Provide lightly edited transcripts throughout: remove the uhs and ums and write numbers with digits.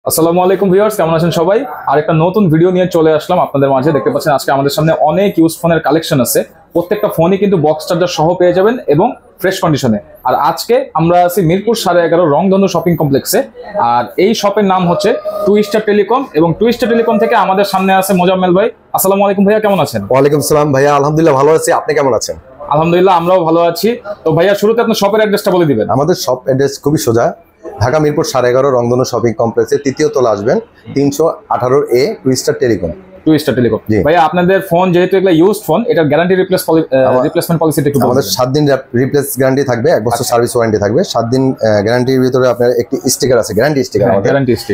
আসসালামু আলাইকুম ভিউয়ার্স, কেমন আছেন সবাই? আর একটা নতুন ভিডিও নিয়ে চলে আসলাম আপনাদের মাঝে। দেখতে পাচ্ছেন আজকে আমাদের সামনে অনেক ইউজ ফোনের কালেকশন আছে। প্রত্যেকটা ফোনই কিন্তু বক্স চার্জার সহ পেয়ে যাবেন এবং ফ্রেশ কন্ডিশনে। আর আজকে আমরা আছি মিরপুর 11.5 রংধনু শপিং কমপ্লেক্সে। আর এই শপের নাম হচ্ছে টু স্টার টেলিকম, এবং টু স্টার টেলিকম থেকে আমাদের সামনে আছে মোজাম্মেল ভাই। আসসালামু আলাইকুম ভাইয়া, কেমন আছেন? ওয়ালাইকুম সালাম ভাইয়া, আলহামদুলিল্লাহ ভালো আছি। আপনি কেমন আছেন? আলহামদুলিল্লাহ, আমরাও ভালো আছি। তো ভাইয়া, শুরুতে আপনার শপের অ্যাড্রেসটা বলে দিবেন। আমাদের শপ অ্যাড্রেস খুবই সোজা, ঢাকা মিরপুর 11.5 রংধনু শপিং কমপ্লেক্সের ৩য় তলা আসবেন, 318A two star telecom. Two star telecom ভাইয়া, আপনাদের ফোন যেহেতু এগুলো ইউজড ফোন, এটার গ্যারান্টি রিপ্লেসমেন্ট পলিসিটা একটু বলুন। আমাদের 7 দিন রিপ্লেস গ্যারান্টি থাকবে, 1 বছর সার্ভিস ওয়ারেন্টি থাকবে। 7 দিন গ্যারান্টির ভিতরে আপনার একটি স্টিকার আছে, গ্যারান্টি স্টিকার।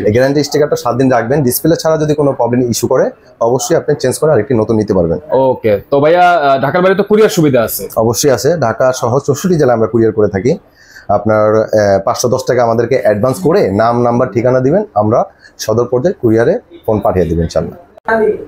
এই গ্যারান্টি স্টিকারটা 7 দিন রাখবেন। ডিসপ্লে ছাড়া যদি কোনো প্রবলেম ইস্যু করে অবশ্যই আপনি চেঞ্জ করে আরেকটি নতুন নিতে পারবেন। ওকে, তো ভাইয়া ঢাকার বাইরে তো কুরিয়ার সুবিধা আছে? অবশ্যই আছে, ঢাকা সহ 64 জেলা আমরা কুরিয়ার করে থাকি। আপনার 510 টাকা আমাদেরকে অ্যাডভান্স করে নাম, নাম্বার, ঠিকানা দিবেন, আমরা সদর পর্যায়ে কুরিয়ারে ফোন পাঠিয়ে দিবেন ইনশাআল্লাহ।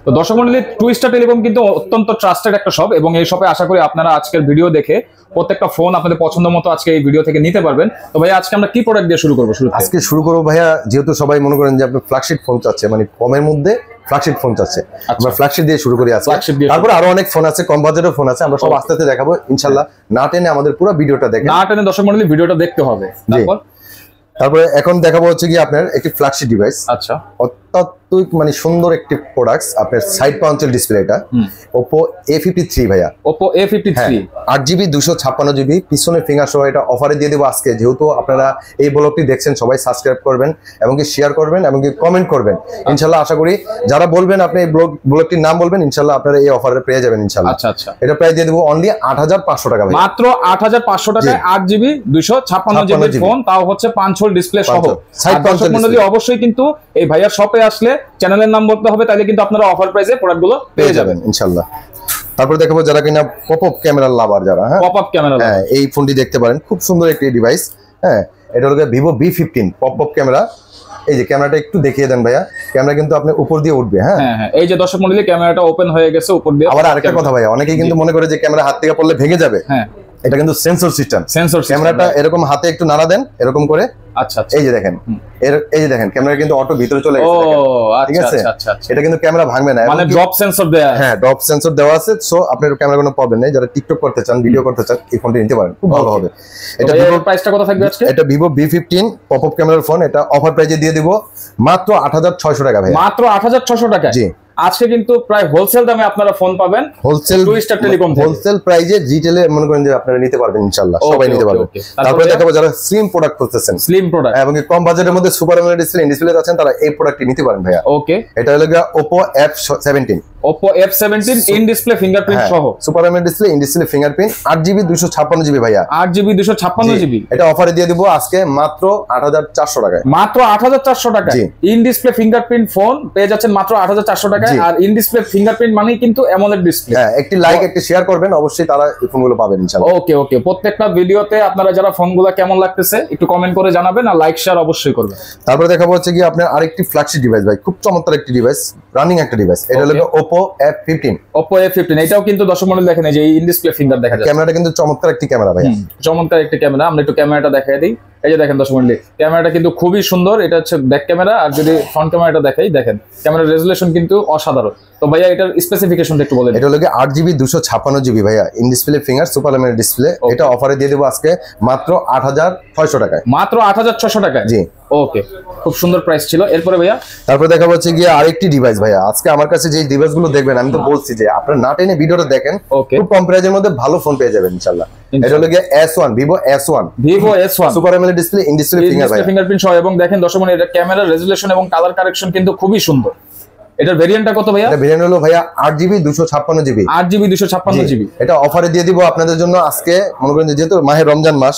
তো দর্শক মণ্ডলী, টু স্টার টেলিকম কিন্তু অত্যন্ত ট্রাস্টেড একটা শপ, এবং এই শপে আশা করি আপনারা আজকের ভিডিও দেখে প্রত্যেকটা ফোন আপনাদের পছন্দ মতো আজকে এই ভিডিও থেকে নিতে পারবেন। তো ভাইয়া, আজকে আমরা কি প্রোডাক্ট দিয়ে শুরু করবো? আজকে শুরু করবো ভাইয়া, যেহেতু সবাই মনে করেন যে আপনি ফ্ল্যাগশিপ ফোন চাচ্ছে, মানে কমের মধ্যে ফ্ল্যাগশিপ ফোন চাচ্ছে, আমরা ফ্ল্যাগশিপ দিয়ে শুরু করি আজকে। তারপরে আরো অনেক ফোন আছে, কম বাজেটের ফোন আছে, আমরা সব আস্তে আস্তে দেখাবো ইনশাআল্লাহ। না টেনে আমাদের পুরো ভিডিওটা দেখেন, না টেনে দর্শক মণ্ডলী ভিডিওটা দেখতে হবে। তারপরে এখন দেখাবো হচ্ছে কি আপনার একটি ফ্ল্যাগশিপ ডিভাইস। আচ্ছা, অত্যন্ত মানে সুন্দর একটি প্রোডাক্ট। আপনার সাইড পাঞ্চেল ডিসপ্লে, এটা Oppo A53 ভাইয়া। Oppo A53 8GB 256GB পিছনে ফিঙ্গার সহ, এটা অফারে দিয়ে দেবো আজকে। যেহেতু আপনারা এই ব্লগটি দেখছেন, সবাই সাবস্ক্রাইব করবেন এবং কি শেয়ার করবেন এবং কি কমেন্ট করবেন ইনশাআল্লাহ। আশা করি যারা বলবেন, আপনি এই ব্লগটির নাম বলবেন, ইনশাআল্লাহ আপনারা এই অফারে পেয়ে যাবেন ইনশাআল্লাহ। আচ্ছা আচ্ছা, এটা প্রাইস দিয়ে দেবো অনলি 8500 টাকা, মাত্র 8500 টাকায় 8GB 256GB ফোন, তাও হচ্ছে 5 হোল ডিসপ্লে সহ। দর্শক মণ্ডলী, অবশ্যই কিন্তু এই ভাইয়ার শপে আসলে চ্যানেলের নাম বলতে হবে, তাহলে কিন্তু আপনারা অফার প্রাইসে প্রোডাক্টগুলো পেয়ে যাবেন ইনশাআল্লাহ। তারপর দেখাবো যারা কিনা পপআপ ক্যামেরার লাভার, যারা পপআপ ক্যামেরা, এই ফোনটি দেখতে পারেন, খুব সুন্দর একটি ডিভাইস। এটা হলো Vivo V15 পপআপ ক্যামেরা। এই যে ক্যামেরাটা একটু দেখিয়ে দেন ভাইয়া, ক্যামেরা কিন্তু আপনি উপর দিয়ে উঠবে। হ্যাঁ, এই যে দর্শক মণ্ডলী, ক্যামেরাটা ওপেন হয়ে গেছে উপর দিয়ে। আবার আরেকটা কথা ভাইয়া, অনেকেই কিন্তু মনে করে যে ক্যামেরা হাত থেকে পড়লে ভেঙে যাবে। এটা কিন্তু সেন্সর সিস্টেম। ক্যামেরাটা এরকম হাতে একটু নাড়া দেন, এরকম করে। আচ্ছা, এই যে দেখেন, এই যে দেখেন ক্যামেরা কিন্তু অটো ভিতরে চলে গেছে। ঠিক আছে, এটা কিন্তু ক্যামেরা ভাঙবে না, মানে ড্রপ সেন্সর দেয়া। হ্যাঁ, ড্রপ সেন্সর দেওয়া আছে। সো আপনার ক্যামেরা কোনো প্রবলেম নেই। যারা টিকটক করতে চান, ভিডিও করতে চান, এই ফোনটি নিতে পারেন, খুব ভালো হবে। এটা ভিভোর প্রাইসটা কত থাকবে আজকে? এটা Vivo V15 পপআপ ক্যামেরার ফোন। এটা অফার প্রাইসে দিয়ে দিব মাত্র 8600 টাকা ভাই। মাত্র 8600 টাকা। জি, আজকে কিন্তু প্রায় হোলসেল দামে আপনারা ফোন পাবেন। Wholesale two star telecom wholesale প্রাইসে রিটেলে মনে করেন যে আপনারা নিতে পারবেন ইনশাআল্লাহ, সবাই নিতে পারবেন। তারপরে দেখাবো যারা স্লিম প্রোডাক্ট খুঁজতেছেন, স্লিম প্রোডাক্ট এবং কম বাজেটের মধ্যে সুপার অ্যামোলেড ডিসপ্লে আছেন, তারা এই প্রোডাক্টটি নিতে পারেন ভাইয়া। ওকে, এটা হলো Oppo F17 in display fingerprint সহ super AMOLED display, in display fingerprint, 8GB 256GB ভাইয়া। 8GB 256GB, এটা অফারে দিয়ে দিব আজকে মাত্র 8400 টাকায়। মাত্র 8400 টাকায় ইন ডিসপ্লে ফিঙ্গারপ্রিন্ট ফোন পেয়ে যাচ্ছেন মাত্র 8400 টাকায়। আর ইন ডিসপ্লে ফিঙ্গারপ্রিন্ট মানেই কিন্তু অ্যামোলেড ডিসপ্লে। হ্যাঁ, একটি লাইক, একটি শেয়ার করবেন, অবশ্যই তারা এই ফোনগুলো পাবেন ইনশাআল্লাহ। ওকে ওকে, প্রত্যেকটা ভিডিওতে আপনারা যারা ফোনগুলো কেমন লাগতেছে একটু কমেন্ট করে জানাবেন, আর লাইক শেয়ার অবশ্যই করবেন। তারপরে দেখাবো হচ্ছে কি আপনার আরেকটি ফ্ল্যাগশিপ ডিভাইস ভাই, খুব চমৎকার একটি ডিভাইস, রানিং একটা ডিভাইস। এটা হলো Oppo F15। Oppo A15, এটাও কিন্তু দর্শক মণ্ডলী দেখেন, এই যে ইন ডিসপ্লে ফিঙ্গার দেখা যায়। ক্যামেরাটা কিন্তু চমৎকার একটি ক্যামেরা ভাই, চমৎকার একটি ক্যামেরা। আমরা একটু ক্যামেরাটা দেখাই দিই। এই যে দেখেন দর্শক মণ্ডলী, ক্যামেরাটা কিন্তু খুবই সুন্দর। এটা হচ্ছে ব্যাক ক্যামেরা, আর যদি ফ্রন্ট ক্যামেরাটা দেখাই, দেখেন ক্যামেরার রেজুলেশন কিন্তু অসাধারণ। তো ভাইয়া, এটার স্পেসিফিকেশনটা একটু বলেন। এটা হলো 8GB 256GB ভাইয়া, in display finger super AMOLED display. এটা অফারে দিয়ে দেবো আজকে মাত্র 8600 টাকায়। মাত্র 8600 টাকায়। জি, ওকে, খুব সুন্দর প্রাইস ছিল। এরপরে ভাইয়া, তারপরে দেখা হচ্ছে গিয়ে আরেকটি ডিভাইস ভাইয়া। আজকে আমার কাছে যে ডিভাইস গুলো দেখবেন, আমি তো বলছি যে আপনারা না টেনে ভিডিওটা দেখেন, খুব কম প্রাইসের মধ্যে ভালো ফোন পেয়ে যাবেন ইনশাআল্লাহ। এটা হলো S1, Vivo S1 super AMOLED display, in display fingerprint সহ। এবং দেখেন দর্শক মণ্ডলী, এটা ক্যামেরা রেজুলেশন এবং কালার কারেকশন কিন্তু খুবই সুন্দর। এটার ভেরিয়েন্টটা কত ভাইয়া? এটা ভেরিয়েন্ট হলো ভাইয়া 8GB 256GB। 8GB 256GB, এটা অফারে দিয়ে দিব আপনাদের জন্য আজকে। মনে করেন যেহেতু মাহে রমজান মাস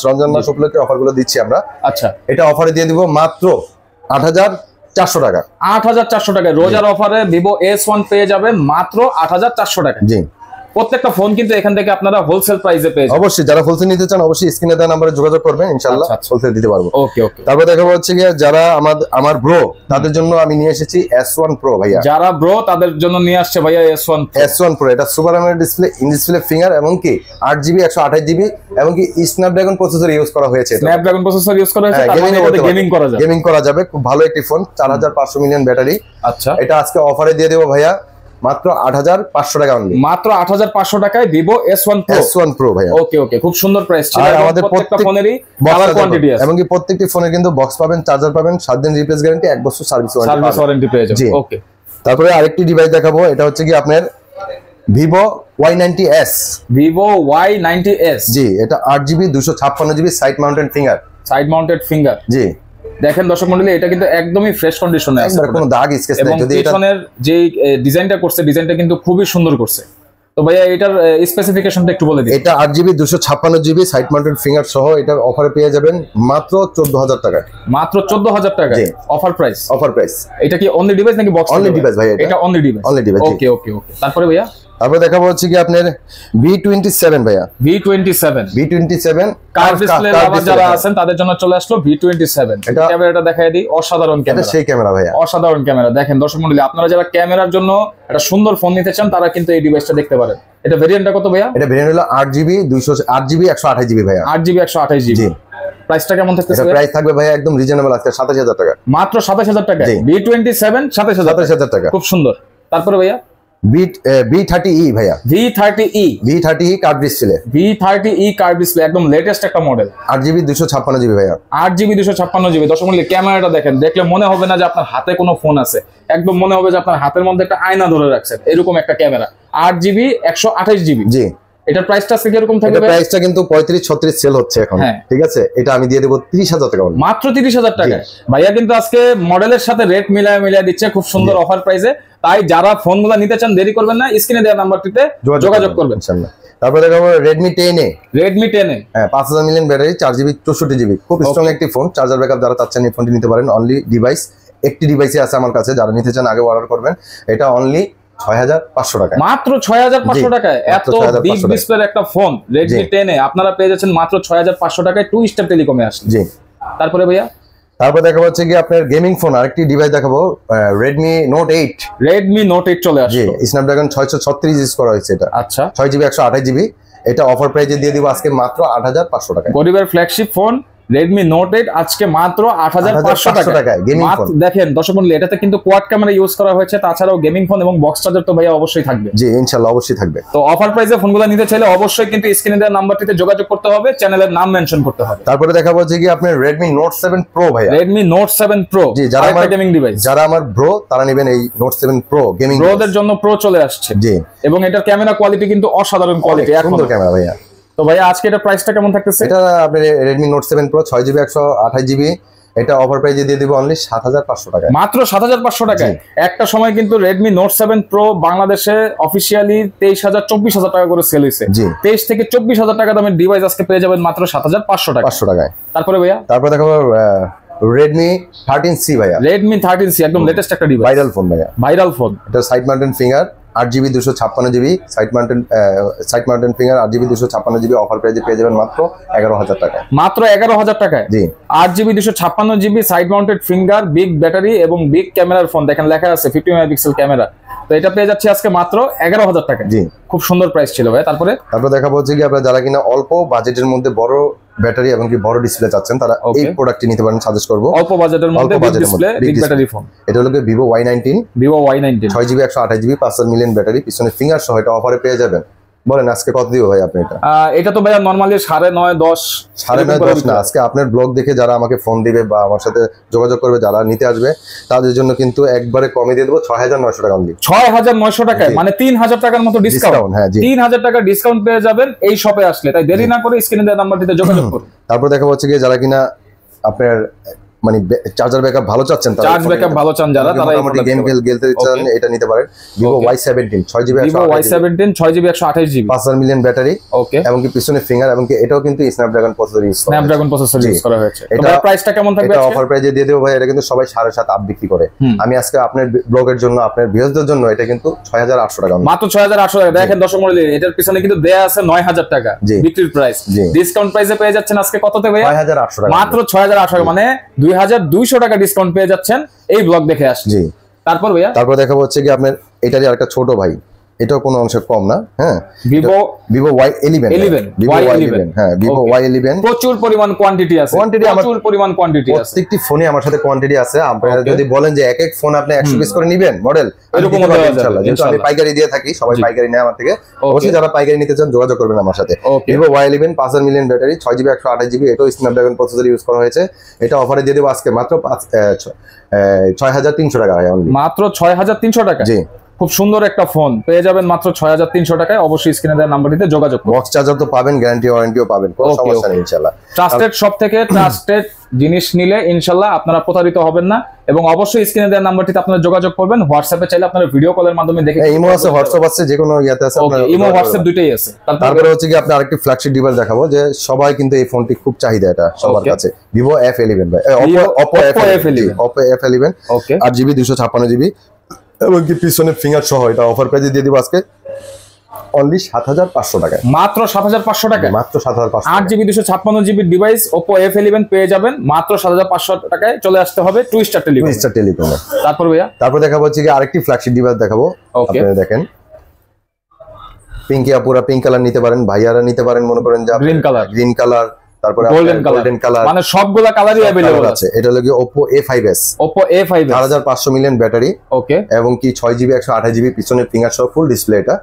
উপলক্ষে অফারগুলো দিচ্ছি আমরা। আচ্ছা, এটা অফারে দিয়ে দিব মাত্র 8400 টাকা। 8400 টাকায় রোজার অফারে Vivo S1 পেয়ে যাবেন মাত্র 8400 টাকা। জি, প্রত্যেকটা ফোন কিন্তু এখান থেকে আপনারা হোলসেল প্রাইসে পেয়ে যাবেন। অবশ্যই যারা হোলসেল নিতে চান অবশ্যই স্ক্রিনে দেওয়া নম্বরে যোগাযোগ করবেন, ইনশাআল্লাহ হোলসেল দিতে পারবো। ওকে ওকে। তারপর দেখাবো হচ্ছে গিয়ে যারা আমার ব্রো তাদের জন্য আমি নিয়ে এসেছি S1 Pro ভাইয়া। যারা ব্রো তাদের জন্য নিয়ে আসছে ভাইয়া S1 Pro। এটা super AMOLED display, in display finger এবং কি 8GB 128GB এবং কি স্ন্যাপড্রাগন প্রসেসর ইউজ করা হয়েছে। স্ন্যাপড্রাগন প্রসেসর ইউজ করা হয়েছে, তার মানে এটাতে গেমিং করা যাবে। খুব ভালো একটি ফোন, 4500 মিলিয়ন ব্যাটারি। আচ্ছা, এটা আজকে অফারে দিয়ে দেবো ভাইয়া মাত্র 8500 টাকা অনলি। মাত্র 8500 টাকায় Vivo S1 Pro ভাইয়া। ওকে ওকে, খুব সুন্দর প্রাইস ছিল। আর আমাদের প্রত্যেকটা ফোনেরই কালার কোয়ান্টিটি আছে এবং কি প্রত্যেকটি ফোনে কিন্তু বক্স পাবেন, চার্জার পাবেন, 7 দিন রিপ্লেস গ্যারান্টি, 1 বছর সার্ভিস ওয়ারেন্টি পেয়ে যাবেন। ওকে। তারপরে আরেকটি ডিভাইস দেখাবো, এটা হচ্ছে কি আপনার Vivo Y90s। Vivo Y90s, জি, এটা 8GB 256GB side mounted finger. জি, দেখেন দর্শক মণ্ডলী, এটা কিন্তু একদমই ফ্রেশ কন্ডিশনে আছে, কোনো দাগ স্কেচ নেই। যদি এটা পিছনের যে ডিজাইনটা করছে, ডিজাইনটা কিন্তু খুবই সুন্দর করছে। তো ভাইয়া এটার স্পেসিফিকেশনটা একটু বলে দিন। এটা 8GB 256GB side mounted finger সহ এটার অফারে পেয়ে যাবেন মাত্র 14000 টাকা। মাত্র 14000 টাকা অফার প্রাইস। এটা কি অনলি ডিভাইস নাকি বক্স? অনলি ডিভাইস ভাই, এটা অনলি ডিভাইস। ওকে ওকে ওকে। তারপরে ভাইয়া তারপরে দেখাবো হচ্ছে কি আপনার V27 ভাইয়া। V27 কার্ভ ডিসপ্লে লাভার যারা আছেন তাদের জন্য চলে আসলো V27। এটা ক্যামেরাটা দেখায় দিই, অসাধারণ ক্যামেরা। সেই ক্যামেরা ভাইয়া, অসাধারণ ক্যামেরা। দেখেন দর্শক মণ্ডলী, আপনারা যারা ক্যামেরার জন্য একটা সুন্দর ফোন নিতে চান তারা কিন্তু এই ডিভাইসটা দেখতে পারেন। এটা ভেরিয়েন্টটা কত ভাইয়া? এটা ভেরিয়েন্ট হলো 8GB 128GB ভাইয়া। 8GB 128GB। প্রাইসটা কেমন থাকতেছে? প্রাইস থাকবে ভাইয়া একদম রিজনেবল, আজকে 27000 টাকা। মাত্র 27000 টাকা। V27 27000 টাকা। খুব সুন্দর। তারপরে ভাইয়া V30e ভাইয়া। V30e curve display. V30e curve display, একদম লেটেস্ট একটা মডেল। 8GB 256GB ভাইয়া। 8GB 256GB। দর্শক মণ্ডলী, ক্যামেরাটা দেখেন, দেখলে মনে হবে না যে আপনার হাতে কোনো ফোন আছে, একদম মনে হবে যে আপনার হাতের মধ্যে একটা আয়না ধরে রাখছেন, এরকম একটা ক্যামেরা। 8GB 128GB। জি, এটার প্রাইসটা আজকে কিরকম থাকবে? এটা প্রাইসটা কিন্তু 35-36 সেল হচ্ছে এখন। ঠিক আছে, এটা আমি দিয়ে দেব 30000 টাকা। মাত্র 30000 টাকা। ভাইয়া কিন্তু আজকে মডেলের সাথে রেট মিলায় দিচ্ছে খুব সুন্দর অফার প্রাইসে। তাই যারা ফোনগুলো নিতে চান দেরি করবেন না, স্ক্রিনে দেওয়া নাম্বারটিতে যোগাযোগ করবেন ইনশাআল্লাহ। তারপরে দেখাবো Redmi 10A। হ্যাঁ, 5000 মিলিয়ন ব্যাটারি, 4GB 64GB, খুব স্ট্রং একটি ফোন। চার্জার ব্যাকআপ যারা চাচ্ছেন এই ফোনটি নিতে পারেন। অনলি ডিভাইস একটি ডিভাইসে আছে আমার কাছে, যারা নিতে চান আগে অর্ডার করবেন। এটা অনলি 6500 টাকা। মাত্র 6500 টাকায় এত বিগ ডিসপ্লের একটা ফোন Redmi 10A আপনারা পেয়ে যাচ্ছেন মাত্র 6500 টাকায়। 2 স্টার টেলিকমে আসছে। জি। তারপরে ভাইয়া তারপর দেখাবো হচ্ছে কি আপনার গেমিং ফোন, আরেকটি ডিভাইস দেখাবো, Redmi Note 8। Redmi Note 8 চলে আসছে। জি, স্ন্যাপড্রাগন 636 ইউজ করা হয়েছে এটা। আচ্ছা, 6GB 128GB। এটা অফার প্রাইসে দিয়ে দিব আজকে মাত্র 8500 টাকা। গরিবের ফ্ল্যাগশিপ ফোন Redmi Note 8 আজকে মাত্র 8500 টাকায় গেমিং ফোন। দেখেন দর্শক মণ্ডলী, এটাতে কিন্তু কোয়াড ক্যামেরা ইউজ করা হয়েছে, তাছাড়াও গেমিং ফোন এবং বক্স চার্জার তো ভাইয়া অবশ্যই থাকবে। জি, ইনশাআল্লাহ অবশ্যই থাকবে। তো অফার প্রাইসে ফোনগুলো নিতে চাইলে অবশ্যই কিন্তু স্ক্রিনে দেওয়া নাম্বারটিতে যোগাযোগ করতে হবে, চ্যানেলের নাম মেনশন করতে হবে। তারপরে দেখাবো যে কি আপনার Redmi Note 7 Pro ভাইয়া। Redmi Note 7 Pro, জি, যারা আমার গেমিং ডিভাইস, যারা আমার ব্রো তারা নেবেন এই Note 7 Pro গেমিং। ব্রোদের জন্য প্রো চলে আসছে। জি, এবং এটার ক্যামেরা কোয়ালিটি কিন্তু অসাধারণ কোয়ালিটি, সুন্দর ক্যামেরা ভাইয়া। তো ভাইয়া আজকে এটা প্রাইসটা কেমন থাকতেছে? এটা আপনার Redmi Note 7 Pro 6GB 128GB। এটা অফার প্রাইসে দিয়ে দিব অনলি 7500 টাকা। মাত্র 7500 টাকায়। একটা সময় কিন্তু Redmi Note 7 Pro বাংলাদেশে অফিশিয়ালি 23000 24000 টাকা করে সেল হইছে। 23 থেকে 24000 টাকা দামের ডিভাইস আজকে পেয়ে যাবেন মাত্র 7500 টাকা। 500 টাকায়। তারপরে ভাইয়া দেখাবো Redmi 13C ভাইয়া। Redmi 13C একদম লেটেস্ট একটা ডিভাইস, ভাইরাল ফোন ভাইয়া, ভাইরাল ফোন। এটা side mounted finger, 8GB 256GB side mounted finger, 8GB 256GB offer প্রাইসে পেয়ে যাবেন মাত্র 11000 টাকায়। মাত্র 11000 টাকায়। জি, 8GB 256GB side mounted finger, big battery এবং বিগ ক্যামেরার ফোন। দেখেন লেখা আছে 50 মেগাপিক্সেল ক্যামেরা। তো এটা পেয়ে যাচ্ছে আজকে মাত্র 11000 টাকা। জি, খুব সুন্দর প্রাইস ছিল ভাই। তারপর দেখাবো হচ্ছে কি আপনারা যারা কিনা অল্প বাজেটের মধ্যে বড় ব্যাটারি এবং কি বড় ডিসপ্লে চাচ্ছেন তারা এই প্রোডাক্টটি নিতে পারেন, সাজেস্ট করব। অল্প বাজেটের মধ্যে big display, big battery phone. এটা হলো Vivo Y19। 6GB 128GB 5000 million battery, পিছনে ফিঙ্গার সহ এটা অফারে পেয়ে যাবেন। বলেন আজকে কত দিব ভাই আপনি এটা? এটা তো ভাইয়া নরমালি 9.5 10 9.5 না। আজকে আপনার ব্লগ দেখে যারা আমাকে ফোন দিবে বা আমার সাথে যোগাযোগ করবে, যারা নিতে আসবে তাদের জন্য কিন্তু একবারে কমে দিয়ে দেবো 6900 টাকা অনলি। 6900 টাকায়, মানে 3000 টাকার মতো ডিসকাউন্ট। হ্যাঁ, 3000 টাকা ডিসকাউন্ট পেয়ে যাবেন এই শপে আসলে। তাই দেরি না করে স্ক্রিনে দেওয়া নাম্বারটিতে যোগাযোগ করুন। তারপর দেখা হচ্ছে কি যারা কিনা আপনার মানে চার্জার ব্যাকআপ ভালো চাচ্ছেন, চার্জ ব্যাকআপ ভালো চান যারা, তারা মোটামুটি গেম খেলতে চান, এটা নিতে পারেন। Vivo Y17 6GB Vivo Y17 6GB 128GB 5000 million battery. Okay, এবং কি পিছনে ফিঙ্গার, এবং কি এটাও কিন্তু স্ন্যাপড্রাগন প্রসেসর ইউজ করা হয়েছে। এটা প্রাইসটা কেমন থাকবে? এটা অফার প্রাইসে দিয়ে দেব ভাই। এটা কিন্তু সবাই 7.5 আপ বিক্রি করে, আমি আজকে আপনার ব্লগের জন্য, আপনার ভিউয়ারদের জন্য এটা কিন্তু 6800 টাকা, মাত্র 6800 টাকা। দেখেন দর্শক মণ্ডলী, এটার পিছনে কিন্তু দেয়া আছে 9000 টাকা বিক্রির প্রাইস। ডিসকাউন্ট প্রাইসে পেয়ে যাচ্ছেন আজকে কততে ভাই? 6800 টাকা, মাত্র 6800 টাকা, মানে 2200 টাকা ডিসকাউন্ট পেয়ে যাচ্ছেন এই ব্লগ দেখে আসছে। জি, তারপর ভাইয়া তারপর দেখাবো হচ্ছে কি আপনার এটারই আরেকটা ছোট ভাই, এটাও কোনো অংশে কম না। হ্যাঁ, Vivo Y11 হ্যাঁ, Vivo Y11 প্রচুর পরিমাণ কোয়ান্টিটি আছে, প্রচুর পরিমাণ কোয়ান্টিটি আছে। প্রত্যেকটি ফোনে আমার সাথে কোয়ান্টিটি আছে। আপনারা যদি বলেন যে এক ফোন আপনি 100 পিস করে নেবেন মডেল, এরকম ইনশাআল্লাহ, যেহেতু আমি পাইকারি দিয়ে থাকি, সবাই পাইকারি নেয় আমার থেকে। অবশ্যই যারা পাইকারি নিতে চান যোগাযোগ করবেন আমার সাথে। Vivo Y11 5000 million battery, 6GB 128GB, এটাও স্ন্যাপড্রাগন প্রসেসর ইউজ করা হয়েছে। এটা অফারে দিয়ে দেব আজকে মাত্র 6300 টাকা, মাত্র 6300 টাকা। জি, খুব সুন্দর একটা ফোন পেয়ে যাবেন মাত্র 6300 টাকায়। অবশ্যই স্ক্রিনে দেওয়া নাম্বারটিতে যোগাযোগ করুন। বক্স চার্জার তো পাবেন, গ্যারান্টি ওয়ারেন্টিও পাবেন, কোনো সমস্যা নেই ইনশাআল্লাহ। ট্রাস্টেড শপ থেকে ট্রাস্টেড জিনিস নিলে ইনশাআল্লাহ আপনারা প্রতারিত হবেন না। এবং অবশ্যই স্ক্রিনে দেওয়া নাম্বারটিতে আপনারা যোগাযোগ করবেন। হোয়াটসঅ্যাপে চাইলে আপনারা ভিডিও কলের মাধ্যমে দেখে, ইমো আছে, হোয়াটসঅ্যাপ আছে, যে কোনো ইয়াতে আছে, আপনারা ইমো হোয়াটসঅ্যাপ দুটেই আছে। তারপরে হচ্ছে কি আপনি আরেকটি ফ্ল্যাগশিপ ডিভাইস দেখাবো, যে সবাই কিন্তু এই ফোনটি খুব চাহিদা, এটা সবার কাছে, Vivo F11 ভাই, Oppo F11 ওকে, 8GB 256GB, এবং কি পিছনে ফিঙ্গার সহ এটা অফার প্রাইসে দিয়ে দিব আজকে অনলি 7500 টাকায়, মাত্র 7500 টাকায়, মাত্র 7500। 8GB 256GB device Oppo F11 পেয়ে যাবেন মাত্র 7500 টাকায়। চলে আসতে হবে টুইস্টার টেলিকমে। তারপর ভাইয়া, তারপর দেখাবো হচ্ছে কি আরেকটি ফ্ল্যাগশিপ ডিভাইস দেখাবো। আপনারা দেখেন, পিঙ্কি আপুরা পিঙ্ক কালার নিতে পারেন, ভাইয়ারা নিতে পারেন, মনে করেন যে গ্রিন কালার, তারপরে গোল্ডেন কালার, মানে সবগুলা কালারই अवेलेबल আছে। এটা হলো কি Oppo A5s 4500 million battery, okay, এবং কি 6GB 128GB পিছনে ফিঙ্গার সহ ফুল ডিসপ্লে। এটা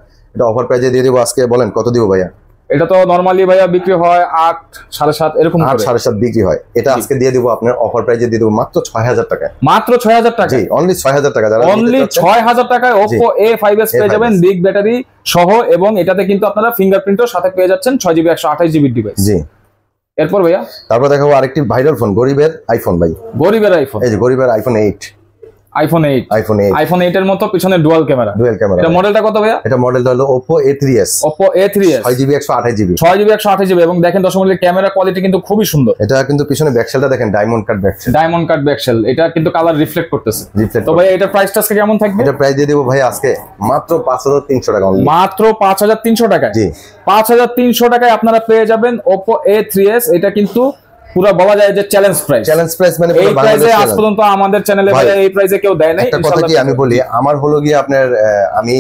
অফার প্রাইসে দিয়ে দেব আজকে। বলেন কত দিব ভাইয়া? এটা তো নরমালি ভাইয়া বিক্রি হয় 8 7.5 এরকম, 8 7.5 বিক্রি হয়। এটা আজকে দিয়ে দেব আপনার অফার প্রাইসে দিয়ে দেব মাত্র 6000 টাকা, মাত্র 6000 টাকা। জি, অনলি 6000 টাকা। যারা অনলি 6000 টাকায় Oppo A5s পেয়ে যাবেন বিগ ব্যাটারি সহ, এবং এটাতে কিন্তু আপনারা ফিঙ্গারপ্রিন্টও সাথে পেয়ে যাচ্ছেন 6GB 128GB ডিভাইস। জি, এরপর ভাইয়া, তারপর দেখাবো আরেকটি ভাইরাল ফোন, গরিবের আইফোন ভাই, গরিবের আইফোন। এই যে গরিবের আইফোন 8 এর মতো পিছনে ডুয়াল ক্যামেরা। এটা মডেলটা কত ভাইয়া? এটা মডেলটা হলো Oppo A3s 6GB 128GB, এবং দেখেন দর্শক মণ্ডলী, ক্যামেরা কোয়ালিটি কিন্তু খুবই সুন্দর। এটা কিন্তু পিছনে ব্যাকশেলটা দেখেন, ডায়মন্ড কাট ব্যাকশেল, এটা কিন্তু কালার রিফ্লেক্ট করতেছে। তো ভাই এটা প্রাইসটা আজকে কেমন থাকবে? এটা প্রাইস দিয়ে দেব ভাই আজকে মাত্র 5300 টাকা, মাত্র 5300 টাকায়। জি, 5300 টাকায় আপনারা পেয়ে যাবেন Oppo A3s। এটা কিন্তু পুরো বলা যায় যে চ্যালেঞ্জ প্রাইস, মানে এই প্রাইসে আজ পর্যন্ত আমাদের চ্যানেলে এই প্রাইসে কেউ দেয় নাই। একটা কথা কি আমি বলি, আমার হলো গিয়ে আপনার আমি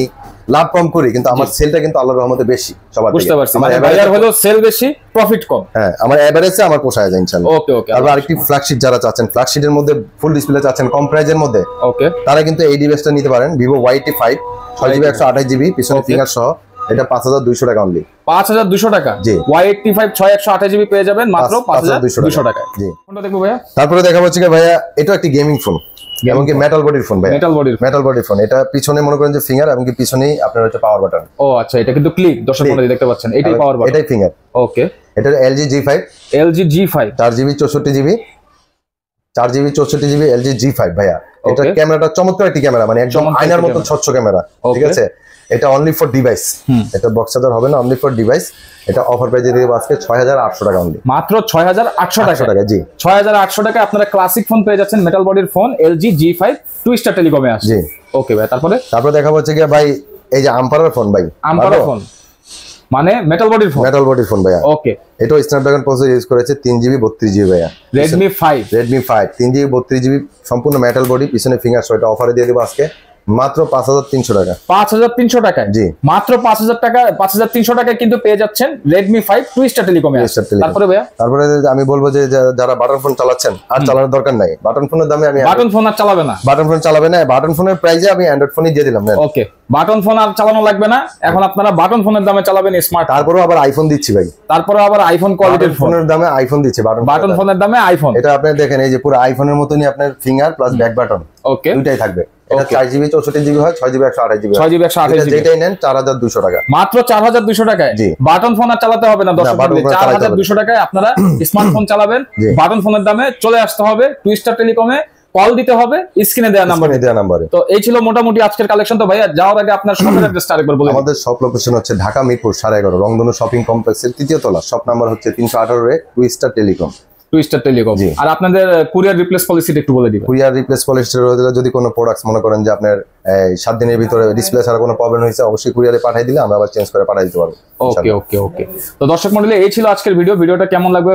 লাভ কম করি, কিন্তু আমার সেলটা কিন্তু আল্লাহর রহমতে বেশি, সবার বুঝতে পারছি, মানে বাজার হলো সেল বেশি প্রফিট কম। হ্যাঁ, আমার এভারেজে আমার পোষায় যায় ইনশাআল্লাহ। ওকে ওকে। তারপর আরেকটি ফ্ল্যাগশিপ যারা চাচ্ছেন, ফ্ল্যাগশিপের মধ্যে ফুল ডিসপ্লে চাচ্ছেন কম প্রাইজের মধ্যে, ওকে, তারা কিন্তু এই ডিভাইসটা নিতে পারেন। Vivo Y85 6GB 128GB পিছনে ফিঙ্গার সহ, এটা 5200 টাকা অনলি, 5200 টাকা। জি, Y85 6/128GB পেয়ে যাবেন মাত্র 5200 টাকা। জি, কোনটা দেখবো ভাইয়া? তারপরে দেখাবো হচ্ছে ভাইয়া, এটা একটি গেমিং ফোন, এবং কি মেটাল বডির ফোন ভাই, মেটাল বডির ফোন। এটা পিছনে মনে করেন যে ফিঙ্গার, এবং কি পিছনেই আপনার হচ্ছে পাওয়ার বাটন। ও আচ্ছা, এটা কিন্তু ক্লিক, দর্শক মণ্ডলী দেখতে পাচ্ছেন, এটাই পাওয়ার বাটন, এটাই ফিঙ্গার। ওকে, এটা LG G5 4GB 64GB LG G5 ভাইয়া। এটা ক্যামেরাটা চমৎকার একটি ক্যামেরা, মানে একদম আয়নার মতো স্বচ্ছ ক্যামেরা, ঠিক আছে। এটা অনলি ফর ডিভাইস, এটা বক্স চার্জার হবে না, অনলি ফর ডিভাইস। এটা অফার প্রাইসে দিয়ে দেব আজকে 6800 টাকা অনলি, মাত্র 6800 টাকা। জি, 6800 টাকায় আপনারা ক্লাসিক ফোন পেয়ে যাচ্ছেন, মেটাল বডির ফোন LG G5 টুইস্টার টেলিকমে আসছে। জি, ওকে ভাই। তারপরে দেখাবো হচ্ছে কি ভাই, এই যে আম্পারার ফোন ভাই, আম্পারার ফোন মানে মেটাল বডির ফোন ভাইয়া। ওকে, এটাও স্ন্যাপড্রাগন প্রসেসর ইউজ করেছে, 3GB 32GB ভাইয়া। Redmi 5 3GB 32GB সম্পূর্ণ মেটাল বডি, পিছনে ফিঙ্গার সহ। এটা অফারে দিয়ে দেব আজকে মাত্র 5300 টাকা, 5300 টাকায়। জি, মাত্র 5000 টাকা, 5300 টাকায় কিন্তু পেয়ে যাচ্ছেন Redmi 5 টুইস্টার টেলিকমে। তারপরে ভাইয়া, তারপরে আমি বলবো যে যারা বাটন ফোন চালাচ্ছেন, আর চালানোর দরকার নাই। বাটন ফোনের দামে আমি বাটন ফোন আর চালাবে না, বাটন ফোনের প্রাইসে আমি অ্যান্ড্রয়েড ফোনই দিয়ে দিলাম। ওকে, বাটন ফোন আর চালানো লাগবে না, এখন আপনারা বাটন ফোনের দামে চালাবেন স্মার্ট। তারপরেও আবার আইফোন দিচ্ছি ভাই, আইফোন কোয়ালিটির ফোনের দামে আইফোন দিচ্ছে, বাটন ফোনের দামে আইফোন। এটা আপনি দেখেন, এই যে পুরো আইফোনের মতনই আপনার ফিঙ্গার প্লাস ব্যাক বাটন, ওকে, দুইটাই থাকবে। এটা 4GB 64GB হয়, 6GB 128GB 6GB 128GB যেটাই নেন 4200 টাকা, মাত্র 4200 টাকায়। বাটন ফোন আর চালাতে হবে না দর্শক, 4200 টাকায় আপনারা স্মার্টফোন চালাবেন। বাটন ফোনের দামে চলে আসতে হবে টুইস্টার টেলিকমে, কল দিতে হবে স্ক্রিনে দেওয়া নাম্বারে। তো এই ছিল মোটামুটি আজকের কালেকশন। তো ভাইয়া যাওয়ার আগে আপনার শপের অ্যাড্রেসটা আরেকবার বলুন। আমাদের শপ লোকেশন হচ্ছে ঢাকা মিরপুর 11.5 রংধনু শপিং কমপ্লেক্সের 3য় তলা, শপ নাম্বার হচ্ছে 318 টুইস্টার টেলিকম। Twister telecom. আর আপনাদের কুরিয়ার রিপ্লেস পলিসিটা একটু বলে দিবেন। কুরিয়ার রিপ্লেস পলিসি যদি কোনো প্রোডাক্টস মনে করেন যে আপনার 7 দিনের ভিতরে ডিসপ্লে ছাড়া কোনো প্রবলেম হয়েছে, অবশ্যই কুরিয়ারে পাঠিয়ে দিলে আমরা আবার চেঞ্জ করে পাঠিয়ে দিতে পারবো। ওকে। তো দর্শক মণ্ডলী, এই ছিল আজকের ভিডিওটা কেমন লাগবে,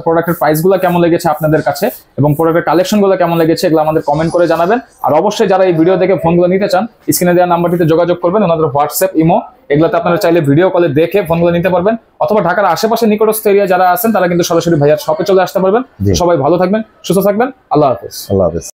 প্রোডাক্টের প্রাইসগুলো কেমন লেগেছে আপনাদের কাছে এবং প্রোডাক্টের কালেকশনগুলো কেমন লেগেছে এগুলো আমাদের কমেন্ট করে জানাবেন। আর অবশ্যই যারা এই ভিডিও দেখে ফোনগুলো নিতে চান স্ক্রিনে দেওয়া নাম্বারটিতে যোগাযোগ করবেন। ওনাদের হোয়াটসঅ্যাপ, ইমো এগুলোতে আপনারা চাইলে ভিডিও কলে দেখে ফোনগুলো নিতে পারবেন, অথবা ঢাকার আশেপাশে নিকটস্থ এরিয়া যারা আছেন তারা কিন্তু সরাসরি ভাইয়ার শপে চলে আসতে পারবেন। সবাই ভালো থাকবেন, সুস্থ থাকবেন। আল্লাহ হাফেজ।